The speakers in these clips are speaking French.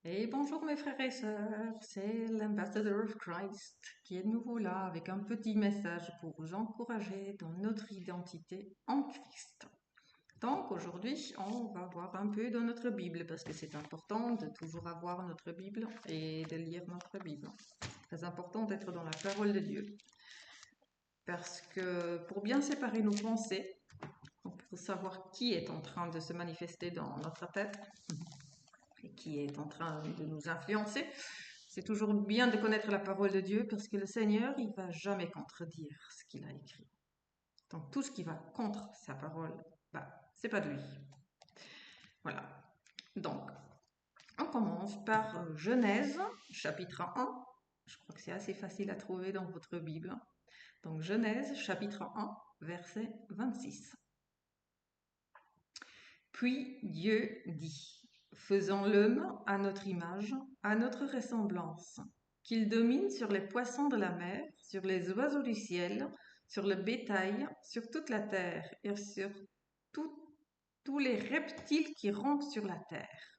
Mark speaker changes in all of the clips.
Speaker 1: Et bonjour mes frères et sœurs, c'est l'Ambassador of Christ qui est de nouveau là avec un petit message pour vous encourager dans notre identité en Christ. Donc aujourd'hui, on va voir un peu dans notre Bible parce que c'est important de toujours avoir notre Bible et de lire notre Bible. Très important d'être dans la parole de Dieu parce que pour bien séparer nos pensées, pour savoir qui est en train de se manifester dans notre tête, et qui est en train de nous influencer. C'est toujours bien de connaître la parole de Dieu parce que le Seigneur, il va jamais contredire ce qu'il a écrit. Donc tout ce qui va contre sa parole, c'est pas de lui. Voilà. Donc, on commence par Genèse, chapitre 1. Je crois que c'est assez facile à trouver dans votre Bible. Donc Genèse, chapitre 1, verset 26. Puis Dieu dit, faisons l'homme à notre image, à notre ressemblance, qu'il domine sur les poissons de la mer, sur les oiseaux du ciel, sur le bétail, sur toute la terre et sur tous les reptiles qui rampent sur la terre.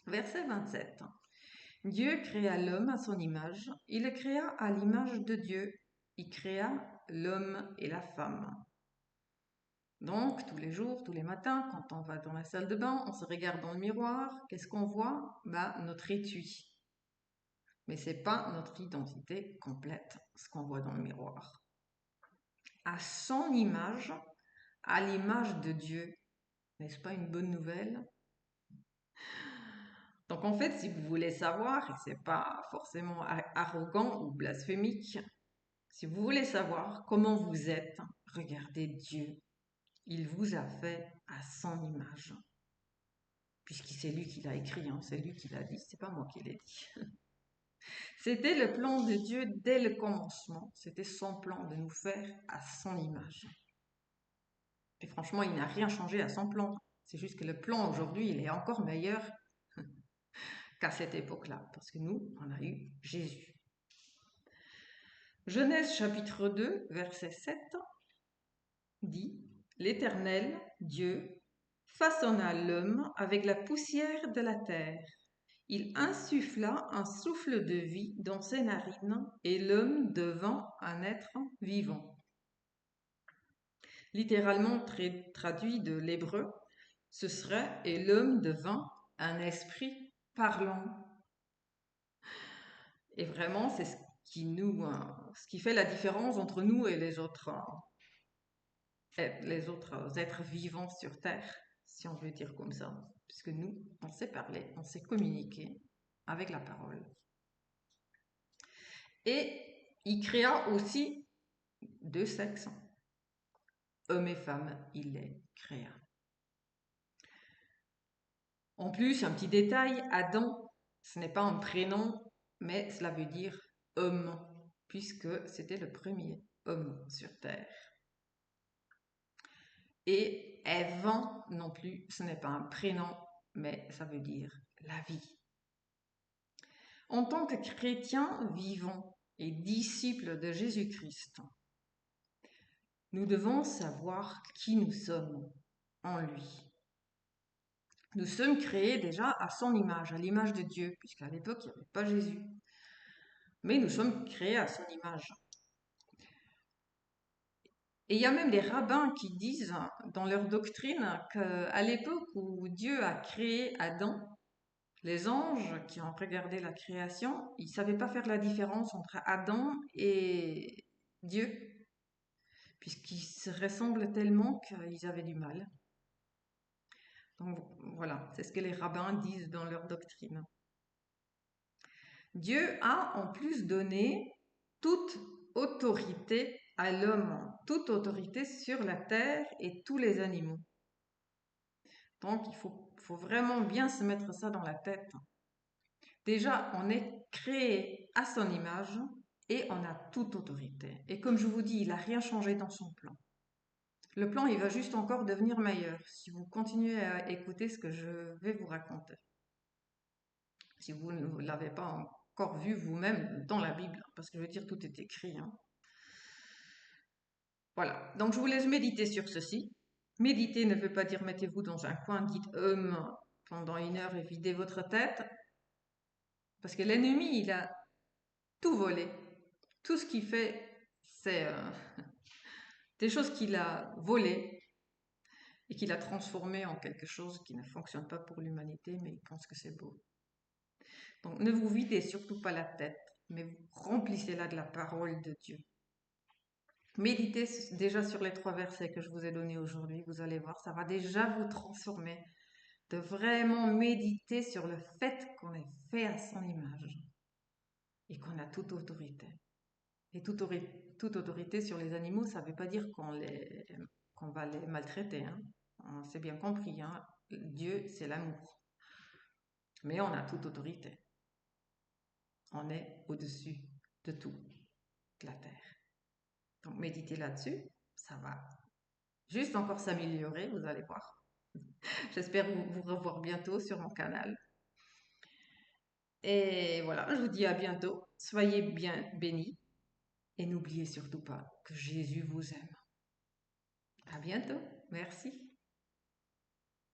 Speaker 1: Verset 27. Dieu créa l'homme à son image, il le créa à l'image de Dieu, il créa l'homme et la femme. Donc, tous les jours, tous les matins, quand on va dans la salle de bain, on se regarde dans le miroir. Qu'est-ce qu'on voit? Notre étui. Mais c'est pas notre identité complète, ce qu'on voit dans le miroir. À son image, à l'image de Dieu. N'est-ce pas une bonne nouvelle? Donc, en fait, si vous voulez savoir, et c'est pas forcément arrogant ou blasphémique, si vous voulez savoir comment vous êtes, regardez Dieu. Il vous a fait à son image. Puisque c'est lui qui l'a écrit, hein, c'est lui qui l'a dit, c'est pas moi qui l'ai dit. C'était le plan de Dieu dès le commencement, c'était son plan de nous faire à son image. Et franchement, il n'a rien changé à son plan. C'est juste que le plan aujourd'hui, il est encore meilleur qu'à cette époque-là, parce que nous, on a eu Jésus. Genèse chapitre 2, verset 7 dit, l'Éternel, Dieu, façonna l'homme avec la poussière de la terre. Il insuffla un souffle de vie dans ses narines et l'homme devint un être vivant. Littéralement traduit de l'hébreu, ce serait et l'homme devint un esprit parlant. Et vraiment, c'est ce qui fait la différence entre nous et les autres êtres vivants sur Terre, si on veut dire comme ça. Puisque nous, on sait parler, on sait communiquer avec la parole. Et il créa aussi deux sexes, hommes et femmes, il les créa. En plus, un petit détail, Adam, ce n'est pas un prénom, mais cela veut dire homme, puisque c'était le premier homme sur Terre. Et Ève non plus, ce n'est pas un prénom, mais ça veut dire la vie. En tant que chrétiens vivants et disciples de Jésus-Christ, nous devons savoir qui nous sommes en lui. Nous sommes créés déjà à son image, à l'image de Dieu, puisqu'à l'époque, il n'y avait pas Jésus. Mais nous sommes créés à son image. Et il y a même des rabbins qui disent dans leur doctrine qu'à l'époque où Dieu a créé Adam, les anges qui ont regardé la création, ils ne savaient pas faire la différence entre Adam et Dieu, puisqu'ils se ressemblent tellement qu'ils avaient du mal. Donc voilà, c'est ce que les rabbins disent dans leur doctrine. Dieu a en plus donné toute autorité à l'homme, toute autorité sur la terre et tous les animaux. Donc il faut vraiment bien se mettre ça dans la tête. Déjà, on est créé à son image et on a toute autorité. Et comme je vous dis, il n'a rien changé dans son plan. Le plan, il va juste encore devenir meilleur si vous continuez à écouter ce que je vais vous raconter. Si vous ne l'avez pas encore vu vous-même dans la Bible, parce que je veux dire, tout est écrit. Hein. Voilà, donc je vous laisse méditer sur ceci. Méditer ne veut pas dire mettez-vous dans un coin, dites pendant 1 heure et videz votre tête. Parce que l'ennemi, il a tout volé. Tout ce qu'il fait, c'est des choses qu'il a volées et qu'il a transformées en quelque chose qui ne fonctionne pas pour l'humanité, mais il pense que c'est beau. Donc ne vous videz surtout pas la tête, mais remplissez-la de la parole de Dieu. Méditez déjà sur les 3 versets que je vous ai donnés aujourd'hui, vous allez voir, ça va déjà vous transformer, de vraiment méditer sur le fait qu'on est fait à son image et qu'on a toute autorité. Et toute autorité sur les animaux, ça ne veut pas dire qu'on va les maltraiter, hein. On s'est bien compris, hein. Dieu, c'est l'amour. Mais on a toute autorité. On est au-dessus de tout, de la terre. Donc méditez là-dessus, ça va juste encore s'améliorer, vous allez voir. J'espère vous revoir bientôt sur mon canal. Et voilà, je vous dis à bientôt. Soyez bien bénis et n'oubliez surtout pas que Jésus vous aime. À bientôt. Merci.